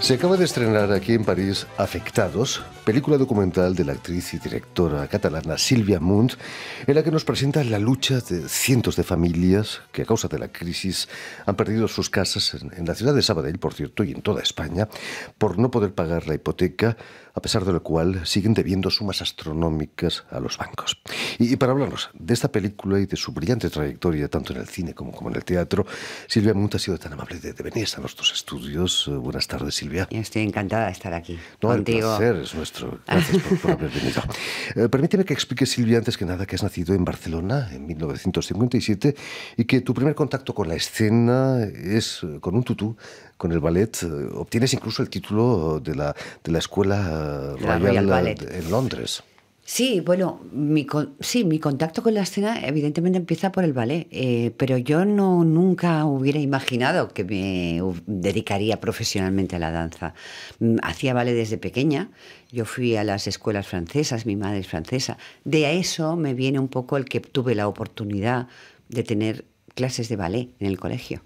Se acaba de estrenar aquí en París Afectados, película documental de la actriz y directora catalana Sílvia Munt, en la que nos presenta la lucha de cientos de familias que a causa de la crisis han perdido sus casas en la ciudad de Sabadell, por cierto, y en toda España, por no poder pagar la hipoteca, a pesar de lo cual siguen debiendo sumas astronómicas a los bancos. Y para hablarnos de esta película y de su brillante trayectoria, tanto en el cine como en el teatro, Sílvia Munt ha sido tan amable de venir a nuestros estudios. Buenas tardes, Sílvia. Yo estoy encantada de estar aquí contigo. El placer es nuestro. Gracias por haber venido. Permíteme que explique, Sílvia, antes que nada, que has nacido en Barcelona en 1957 y que tu primer contacto con la escena es con un tutú, con el ballet. Obtienes incluso el título de la Escuela Royal Ballet en Londres. Sí, bueno, mi contacto con la escena evidentemente empieza por el ballet, pero yo nunca hubiera imaginado que me dedicaría profesionalmente a la danza. Hacía ballet desde pequeña, yo fui a las escuelas francesas, mi madre es francesa. De eso me viene un poco el que tuve la oportunidad de tener clases de ballet en el colegio.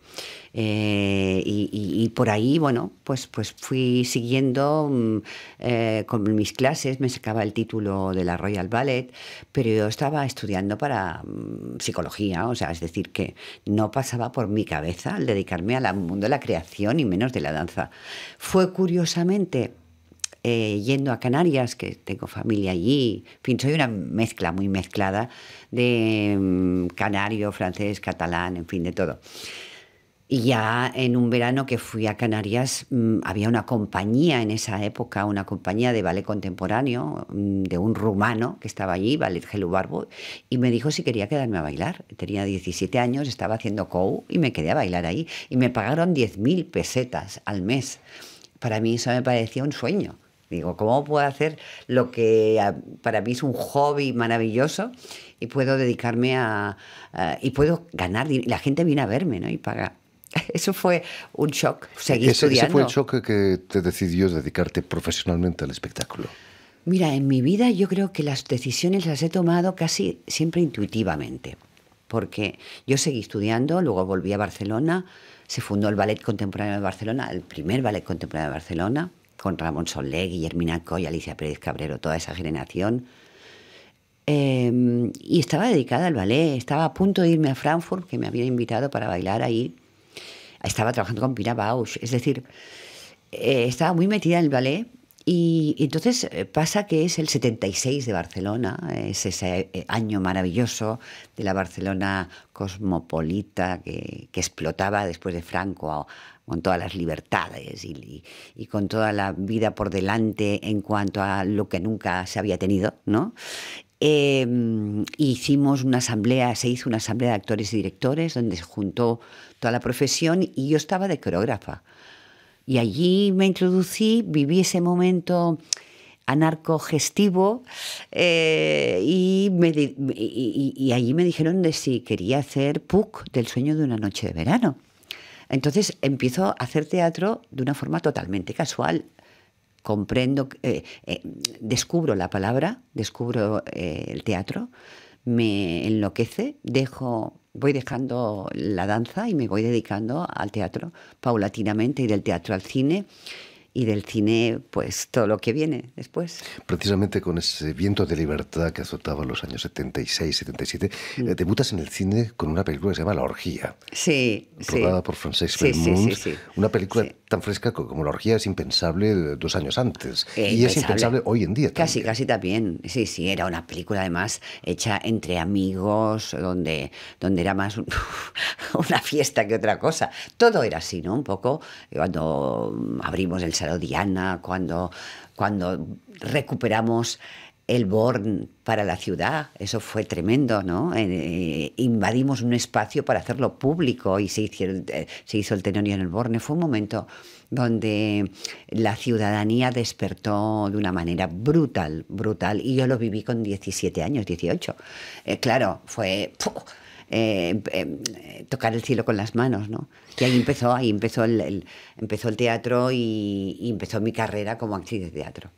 Y por ahí, bueno, pues fui siguiendo con mis clases, me sacaba el título de la Royal Ballet, pero yo estaba estudiando para psicología, o sea, es decir, que no pasaba por mi cabeza el dedicarme al mundo de la creación y menos de la danza. Fue curiosamente yendo a Canarias, que tengo familia allí, en fin, soy una mezcla muy mezclada de canario, francés, catalán, en fin, de todo. Y ya en un verano que fui a Canarias, había una compañía en esa época, una compañía de ballet contemporáneo, de un rumano que estaba allí, Ballet Gelu Barbu, y me dijo si quería quedarme a bailar. Tenía 17 años, estaba haciendo COU y me quedé a bailar ahí. Y me pagaron 10.000 pesetas al mes. Para mí eso me parecía un sueño. Digo, ¿cómo puedo hacer lo que para mí es un hobby maravilloso y puedo dedicarme y puedo ganar? La gente viene a verme, ¿no? Y paga. Eso fue un shock, seguí estudiando. ¿Ese fue el shock que te decidió dedicarte profesionalmente al espectáculo? Mira, en mi vida yo creo que las decisiones las he tomado casi siempre intuitivamente, porque yo seguí estudiando, luego volví a Barcelona, se fundó el Ballet Contemporáneo de Barcelona, el primer Ballet Contemporáneo de Barcelona, con Ramón Soler, Guillermina Coll, Alicia Pérez Cabrero, toda esa generación. Y estaba dedicada al ballet, estaba a punto de irme a Frankfurt, que me habían invitado para bailar ahí. Estaba trabajando con Pina Bausch, es decir, estaba muy metida en el ballet. Y entonces pasa que es el 76 de Barcelona, es ese año maravilloso de la Barcelona cosmopolita que explotaba después de Franco, con todas las libertades y con toda la vida por delante en cuanto a lo que nunca se había tenido, ¿no? Hicimos una asamblea, se hizo una asamblea de actores y directores donde se juntó toda la profesión y yo estaba de coreógrafa. Y allí me introducí, viví ese momento anarco-gestivo y allí me dijeron de si quería hacer PUC del sueño de una noche de verano. Entonces empiezo a hacer teatro de una forma totalmente casual. Comprendo, descubro la palabra, descubro el teatro, me enloquece, voy dejando la danza y me voy dedicando al teatro paulatinamente, y del teatro al cine, y del cine, pues todo lo que viene después. Precisamente con ese viento de libertad que azotaba en los años 76, 77, debutas en el cine con una película que se llama La Orgía. Sí, rodada por Francesc Bellmunt. Sí. Una película tan fresca como La Orgía es impensable 2 años antes. Y es impensable hoy en día también. Casi también. Sí, era una película además hecha entre amigos, donde era más una fiesta que otra cosa. Todo era así, ¿no? Un poco cuando abrimos el Salón Diana, cuando recuperamos el Born para la ciudad, eso fue tremendo, ¿no? Invadimos un espacio para hacerlo público y se hizo el Tenorio en el Born. Fue un momento donde la ciudadanía despertó de una manera brutal, y yo lo viví con 17 años, 18. Claro, fue tocar el cielo con las manos, ¿no? Y ahí empezó el teatro y empezó mi carrera como actriz de teatro.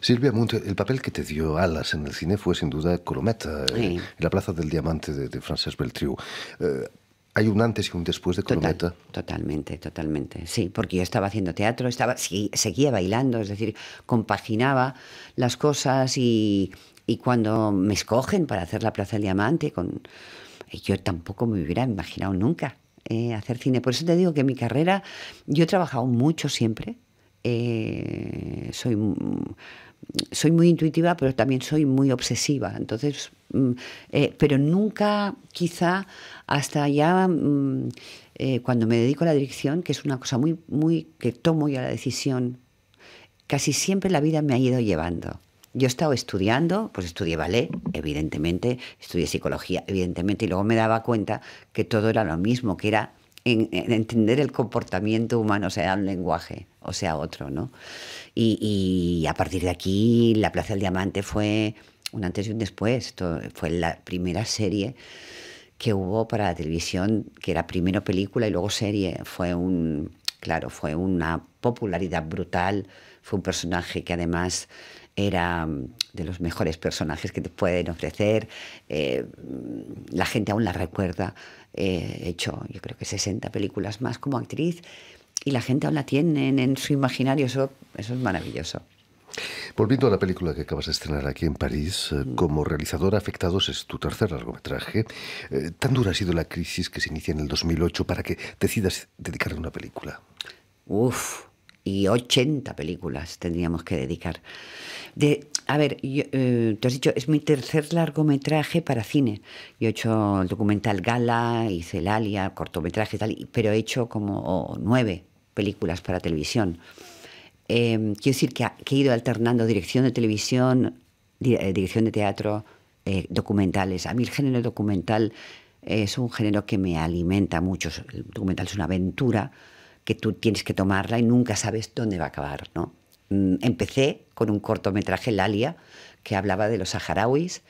Sílvia Munt, el papel que te dio alas en el cine fue sin duda Colometa, en la Plaza del Diamante de Francesc Beltriu. Hay un antes y un después de Colometa. Totalmente, totalmente. Sí, porque yo estaba haciendo teatro, seguía bailando, es decir, compaginaba las cosas y cuando me escogen para hacer la Plaza del Diamante, yo tampoco me hubiera imaginado nunca hacer cine. Por eso te digo que mi carrera, yo he trabajado mucho siempre. Soy muy intuitiva, pero también soy muy obsesiva. Entonces, pero nunca, quizá, hasta ya cuando me dedico a la dirección, que es una cosa que tomo yo la decisión, casi siempre la vida me ha ido llevando. Yo he estado estudiando, pues estudié ballet, evidentemente, estudié psicología, evidentemente, y luego me daba cuenta que todo era lo mismo, que era en entender el comportamiento humano, o sea, un lenguaje, o sea, otro, ¿no? Y a partir de aquí, La Plaza del Diamante fue un antes y un después. Esto fue la primera serie que hubo para la televisión, que era primero película y luego serie. Fue una popularidad brutal. Fue un personaje que además era de los mejores personajes que te pueden ofrecer. La gente aún la recuerda. He hecho, yo creo que 60 películas más como actriz y la gente aún la tiene en su imaginario. Eso es maravilloso. Volviendo a la película que acabas de estrenar aquí en París, como realizadora Afectados es tu tercer largometraje. ¿Tan dura ha sido la crisis que se inicia en el 2008 para que decidas dedicarle una película? Y 80 películas tendríamos que dedicar. A ver, te has dicho, es mi tercer largometraje para cine. Yo he hecho el documental Gala, hice el Alia, cortometraje y tal, pero he hecho como 9 películas para televisión. Quiero decir que he ido alternando dirección de televisión, dirección de teatro, documentales. A mí el género documental es un género que me alimenta mucho. El documental es una aventura que tú tienes que tomarla y nunca sabes dónde va a acabar, ¿no? Empecé con un cortometraje, Lalia, que hablaba de los saharauis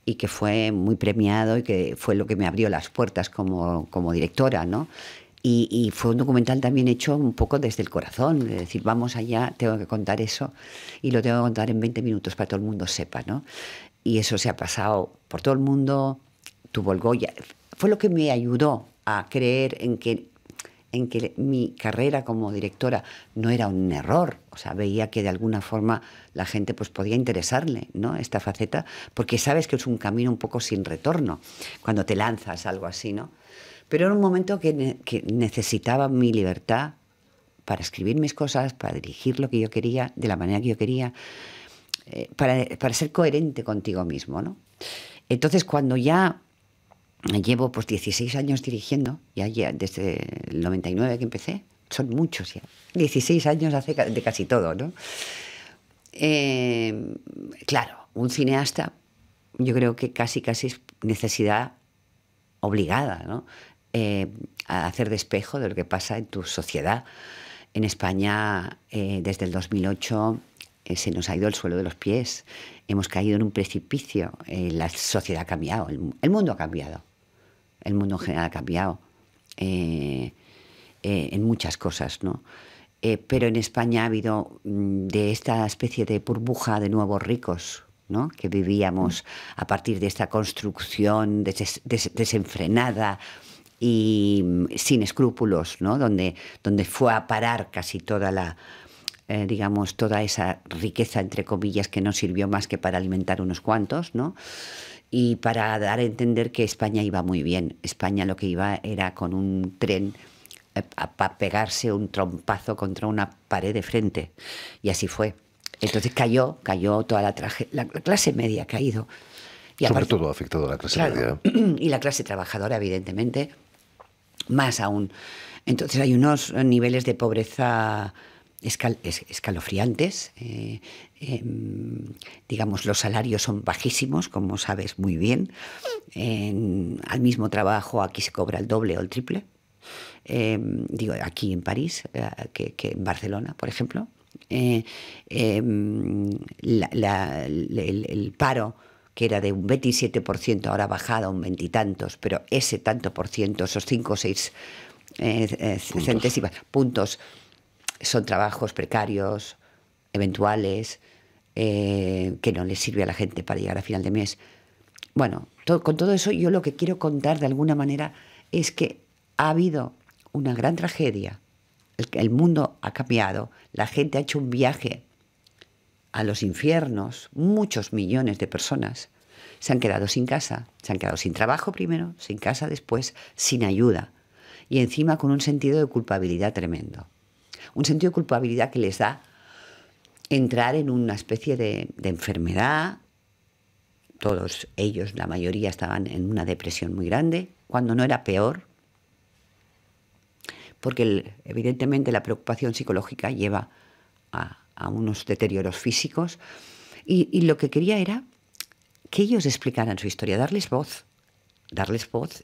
y que fue muy premiado y que fue lo que me abrió las puertas como directora, ¿no? Y fue un documental también hecho un poco desde el corazón, de decir, vamos allá, tengo que contar eso y lo tengo que contar en 20 minutos para que todo el mundo sepa, ¿no? Y eso se ha pasado por todo el mundo, tuvo el Goya. Fue lo que me ayudó a creer en que mi carrera como directora no era un error. O sea, veía que de alguna forma la gente pues podía interesarle, ¿no?, esta faceta, porque sabes que es un camino un poco sin retorno cuando te lanzas algo así, ¿no? Pero era un momento que necesitaba mi libertad para escribir mis cosas, para dirigir lo que yo quería, de la manera que yo quería, para ser coherente contigo mismo, ¿no? Entonces, cuando ya llevo pues 16 años dirigiendo, ya desde el 99 que empecé, son muchos ya, 16 años hace de casi todo, ¿no? Claro, un cineasta, yo creo que casi es necesidad obligada, ¿no?, a hacer de espejo de lo que pasa en tu sociedad. En España, desde el 2008, se nos ha ido el suelo de los pies. Hemos caído en un precipicio. La sociedad ha cambiado, el mundo ha cambiado. El mundo en general ha cambiado en muchas cosas, ¿no? Pero en España ha habido de esta especie de burbuja de nuevos ricos, ¿no?, que vivíamos a partir de esta construcción desenfrenada y sin escrúpulos, ¿no?, donde fue a parar casi toda toda esa riqueza, entre comillas, que no sirvió más que para alimentar unos cuantos, ¿no?, y para dar a entender que España iba muy bien. España lo que iba era con un tren para pegarse un trompazo contra una pared de frente, y así fue. Entonces cayó toda la clase media ha caído. Y sobre todo ha afectado a la clase media. Y la clase trabajadora, evidentemente, más aún. Entonces hay unos niveles de pobreza escalofriantes. Digamos, los salarios son bajísimos, como sabes muy bien. Al mismo trabajo aquí se cobra el doble o el triple. Digo, aquí en París, que en Barcelona, por ejemplo. El paro, que era de un 27%, ahora ha bajado a un 20 y tantos, pero ese tanto por ciento, esos 5 o 6 centésimas, puntos, son trabajos precarios, eventuales, que no les sirve a la gente para llegar a final de mes. Bueno, con todo eso yo lo que quiero contar de alguna manera es que ha habido una gran tragedia, el mundo ha cambiado, la gente ha hecho un viaje a los infiernos, muchos millones de personas se han quedado sin casa, se han quedado sin trabajo primero, sin casa después, sin ayuda y encima con un sentido de culpabilidad tremendo. Un sentido de culpabilidad que les da entrar en una especie de enfermedad. Todos ellos, la mayoría, estaban en una depresión muy grande, cuando no era peor, porque evidentemente la preocupación psicológica lleva a unos deterioros físicos, y lo que quería era que ellos explicaran su historia, darles voz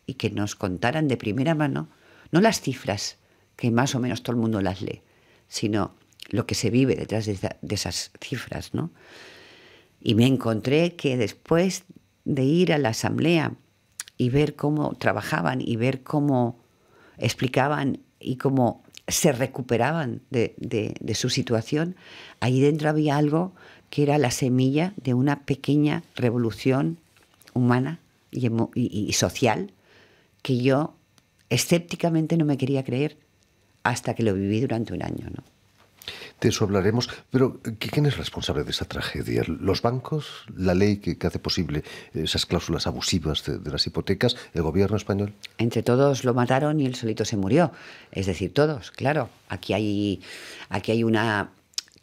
y que nos contaran de primera mano, no las cifras, que más o menos todo el mundo las lee, sino lo que se vive detrás de esas cifras, ¿no? Y me encontré que después de ir a la asamblea y ver cómo trabajaban y ver cómo explicaban y cómo se recuperaban de su situación, ahí dentro había algo que era la semilla de una pequeña revolución humana y social que yo escépticamente no me quería creer hasta que lo viví durante un año, ¿no? De eso hablaremos, pero ¿quién es responsable de esa tragedia? ¿Los bancos? ¿La ley que hace posible esas cláusulas abusivas de las hipotecas? ¿El gobierno español? Entre todos lo mataron y él solito se murió. Es decir, todos, claro. Aquí hay una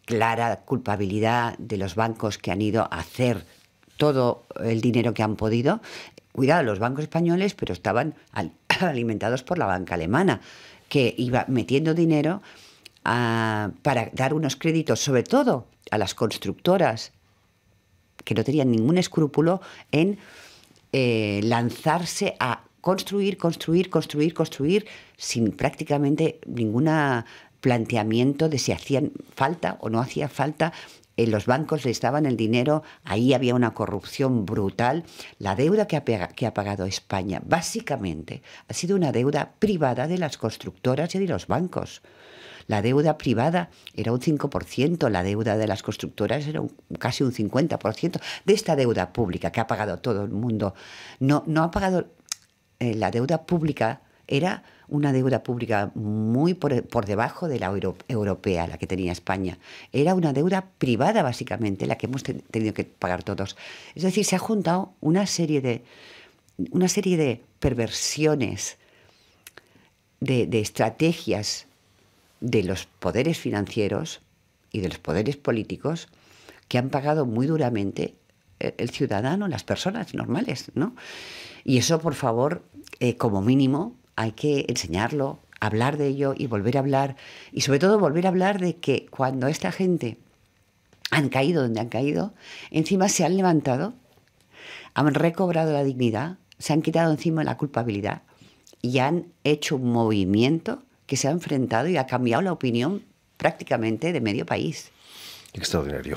clara culpabilidad de los bancos que han ido a hacer todo el dinero que han podido. Cuidado, los bancos españoles, pero estaban alimentados por la banca alemana, que iba metiendo dinero para dar unos créditos, sobre todo a las constructoras, que no tenían ningún escrúpulo en lanzarse a construir, sin prácticamente ningún planteamiento de si hacían falta o no hacía falta. Los bancos les daban el dinero, ahí había una corrupción brutal. La deuda que ha pagado España, básicamente, ha sido una deuda privada de las constructoras y de los bancos. La deuda privada era un 5%, la deuda de las constructoras era casi un 50%. De esta deuda pública que ha pagado todo el mundo, no ha pagado la deuda pública. Era una deuda pública muy por debajo de la europea, la que tenía España. Era una deuda privada, básicamente, la que hemos tenido que pagar todos. Es decir, se ha juntado una serie de perversiones, de estrategias de los poderes financieros y de los poderes políticos que han pagado muy duramente el ciudadano, las personas normales, ¿no? Y eso, por favor, como mínimo, hay que enseñarlo, hablar de ello y volver a hablar. Y sobre todo volver a hablar de que cuando esta gente han caído donde han caído, encima se han levantado, han recobrado la dignidad, se han quitado encima la culpabilidad y han hecho un movimiento que se ha enfrentado y ha cambiado la opinión prácticamente de medio país. Extraordinario.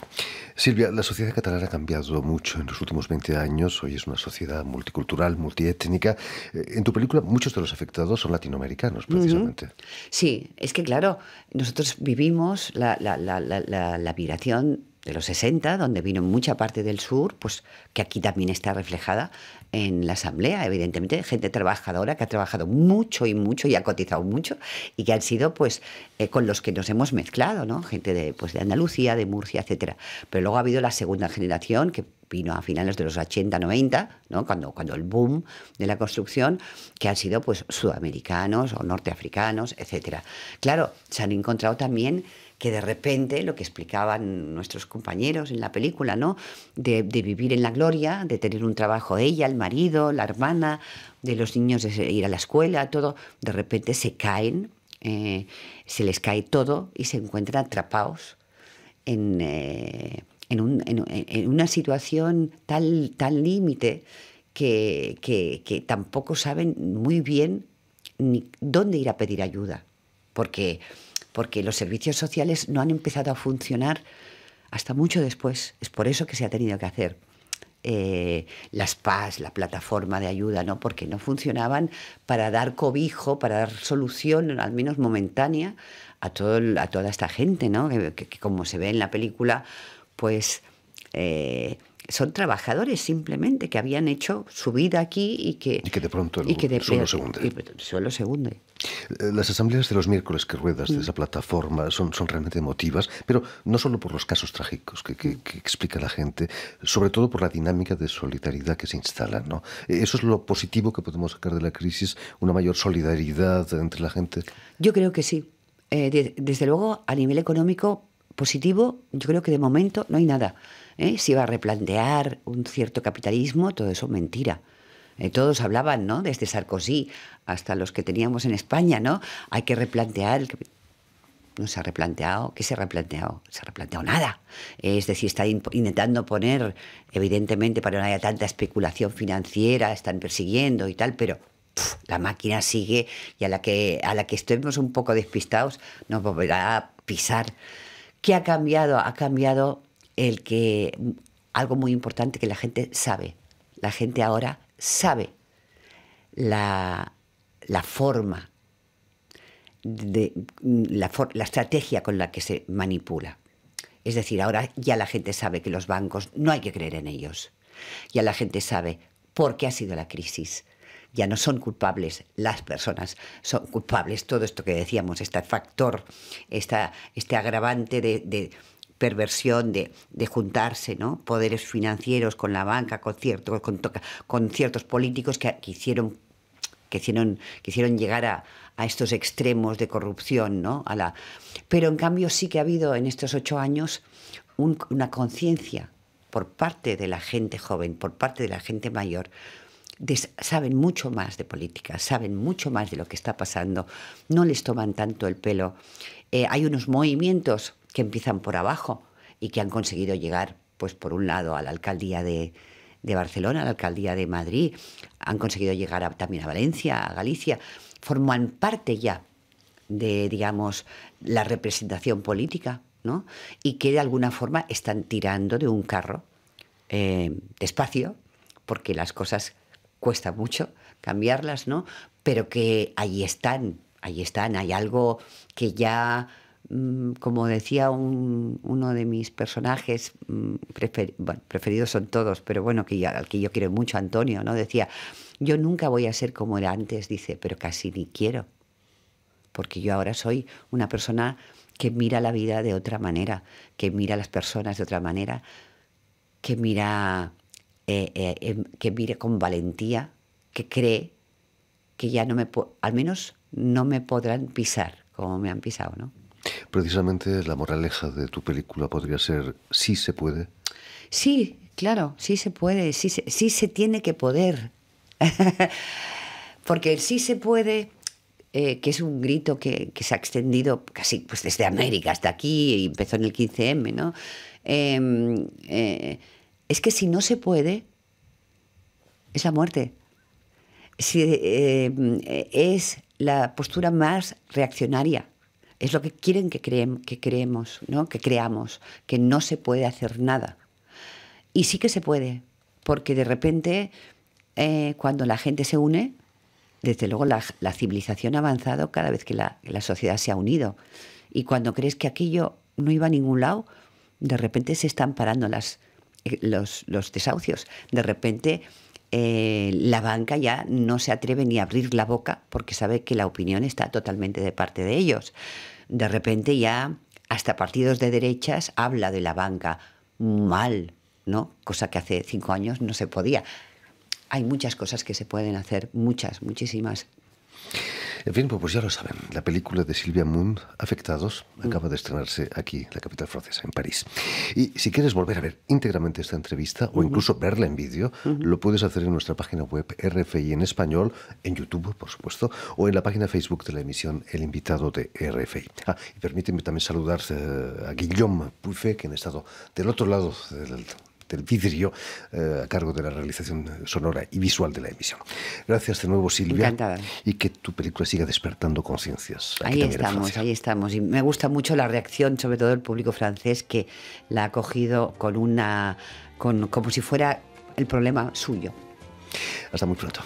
Silvia, la sociedad catalana ha cambiado mucho en los últimos 20 años. Hoy es una sociedad multicultural, multiétnica. En tu película, muchos de los afectados son latinoamericanos, precisamente. Sí, es que claro, nosotros vivimos la migración de los 60, donde vino mucha parte del sur, pues que aquí también está reflejada en la asamblea, evidentemente, gente trabajadora que ha trabajado mucho y ha cotizado mucho y que han sido pues con los que nos hemos mezclado, ¿no? Gente de Andalucía, de Murcia, etcétera. Pero luego ha habido la segunda generación que vino a finales de los 80, 90, ¿no? Cuando el boom de la construcción, que han sido pues sudamericanos o norteafricanos, etcétera. Claro, se han encontrado también que de repente, lo que explicaban nuestros compañeros en la película, ¿no? De vivir en la gloria, de tener un trabajo ella, el marido, la hermana, de los niños de ir a la escuela, todo, de repente se caen, se les cae todo y se encuentran atrapados en una situación tan límite que tampoco saben muy bien ni dónde ir a pedir ayuda, porque los servicios sociales no han empezado a funcionar hasta mucho después. Es por eso que se ha tenido que hacer las PAS, la plataforma de ayuda, ¿no? Porque no funcionaban para dar cobijo, para dar solución, al menos momentánea, a toda esta gente, ¿no? Que como se ve en la película, pues son trabajadores simplemente que habían hecho su vida aquí y que de pronto el suelo se hunde. El suelo se hunde. Las asambleas de los miércoles que ruedas de esa plataforma son realmente emotivas, pero no solo por los casos trágicos que explica la gente, sobre todo por la dinámica de solidaridad que se instala, ¿no? Eso es lo positivo que podemos sacar de la crisis, una mayor solidaridad entre la gente. Yo creo que sí. Desde luego, a nivel económico positivo, yo creo que de momento no hay nada. Se iba a replantear un cierto capitalismo, todo eso mentira. Todos hablaban, ¿no? Desde Sarkozy hasta los que teníamos en España, ¿no? Hay que replantear no se ha replanteado. ¿Qué se ha replanteado? Se ha replanteado nada. Es decir, está intentando poner, evidentemente, para que no haya tanta especulación financiera, están persiguiendo y tal, pero la máquina sigue y a la que estemos un poco despistados nos volverá a pisar. ¿Qué ha cambiado? Ha cambiado algo muy importante que la gente sabe. La gente ahora sabe la forma, la estrategia con la que se manipula. Es decir, ahora ya la gente sabe que los bancos no hay que creer en ellos. Ya la gente sabe por qué ha sido la crisis. Ya no son culpables las personas, son culpables todo esto que decíamos, este factor, este agravante de perversión, de juntarse, ¿no? Poderes financieros con la banca, con ciertos políticos que quisieron llegar a estos extremos de corrupción, ¿no? Pero en cambio sí que ha habido en estos 8 años una conciencia por parte de la gente joven, por parte de la gente mayor. Saben mucho más de política, saben mucho más de lo que está pasando, no les toman tanto el pelo. Hay unos movimientos que empiezan por abajo y que han conseguido llegar, pues por un lado, a la alcaldía de Barcelona, a la alcaldía de Madrid, han conseguido llegar también a Valencia, a Galicia, forman parte ya de, digamos, la representación política, ¿no? Y que de alguna forma están tirando de un carro despacio, porque las cosas cuesta mucho cambiarlas, ¿no? Pero que ahí están, hay algo que ya, como decía uno de mis personajes, preferidos son todos, pero bueno, al que yo quiero mucho, Antonio, ¿no? Decía, yo nunca voy a ser como era antes, dice, pero casi ni quiero, porque yo ahora soy una persona que mira la vida de otra manera, que mira a las personas de otra manera, que mira con valentía, que cree que ya al menos no me podrán pisar como me han pisado, ¿no? Precisamente la moraleja de tu película podría ser sí se puede. Sí, claro, sí se puede, sí se tiene que poder. Porque el sí se puede, que es un grito que se ha extendido casi pues desde América hasta aquí y empezó en el 15M, ¿no? Es que si no se puede, es la muerte. Es la postura más reaccionaria. Es lo que quieren que creemos, ¿no? Que creamos, que no se puede hacer nada. Y sí que se puede, porque de repente, cuando la gente se une, desde luego la civilización ha avanzado cada vez que la sociedad se ha unido. Y cuando crees que aquello no iba a ningún lado, de repente se están parando los desahucios. De repente la banca ya no se atreve ni a abrir la boca porque sabe que la opinión está totalmente de parte de ellos. De repente ya hasta partidos de derechas habla de la banca mal, ¿no? Cosa que hace 5 años no se podía. Hay muchas cosas que se pueden hacer, muchísimas. En fin, pues ya lo saben, la película de Sylvia Munt, Afectados, acaba de estrenarse aquí, en la capital francesa, en París. Y si quieres volver a ver íntegramente esta entrevista o incluso verla en vídeo, lo puedes hacer en nuestra página web RFI en español, en YouTube, por supuesto, o en la página Facebook de la emisión El Invitado de RFI. Y permíteme también saludar a Guillaume Puffet, quien ha estado del otro lado del vidrio, a cargo de la realización sonora y visual de la emisión. Gracias de nuevo, Silvia. Encantada. Y que tu película siga despertando conciencias. Ahí estamos. Y me gusta mucho la reacción, sobre todo del público francés, que la ha acogido como si fuera el problema suyo. Hasta muy pronto.